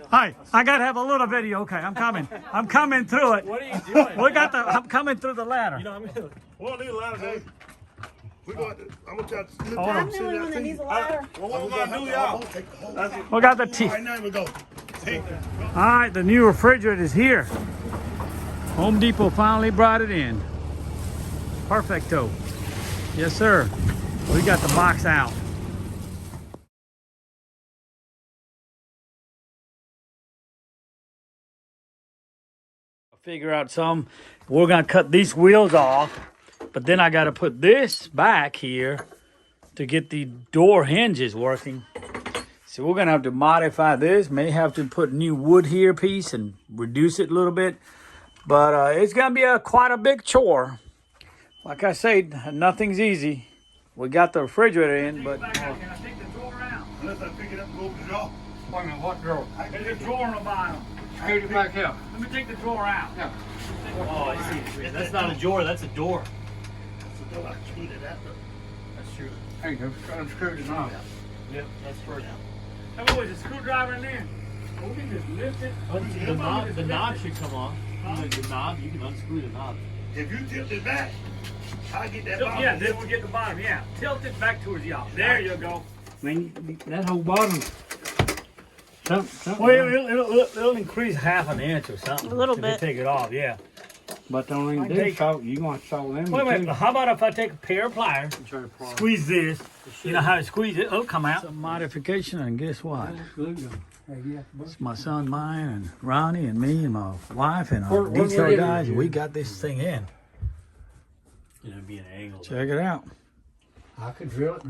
Hi, I gotta have a little video. Okay, I'm coming. I'm coming through it. What are you doing? I'm coming through the ladder. You know what I mean? We'll do a ladder, Dave. I'm gonna try to lift I'm it. the only one that needs a ladder. Well, what we gonna do, y'all? We got the T. All right, now we go. Take it. All right, the new refrigerator is here. Home Depot finally brought it in. Perfecto. Yes, sir. We got the box out. Figure out some. We're gonna cut these wheels off, but then I gotta put this back here to get the door hinges working. So we're gonna have to modify this. May have to put new wood here piece and reduce it a little bit. But it's gonna be quite a big chore. Like I said, nothing's easy. We got the refrigerator in, but Unless I pick it up and go over the drawer. wait a minute, what drawer? There's a drawer on the bottom. Scoot it back here. Let me take the drawer out. Yeah. Oh, I see. That's not a drawer, that's a door. So I screwed it out. That's true. There you go. Unscrew the knob. Yep, that's first. Have always a screwdriver in there. We can just lift it. The knob should come off. The knob, you can unscrew the knob. If you tilt it back, I get that bottom. Yeah, then we'll get the bottom. Yeah, tilt it back towards y'all. There you go. I mean, that whole bottom. Well, it'll increase half an inch or something. A little if bit. you take it off, yeah. But the only I thing take- you gonna saw them. Wait a minute. too. How about if I take a pair of pliers, Try to pry. squeeze this? You know how to squeeze it? It'll come out. Some modification, and guess what? It's my son, mine, and Ronnie, and me, and my wife, and our Where detail we guys. at? We got this thing in. It'll be an angle. Check it out. I could drill it.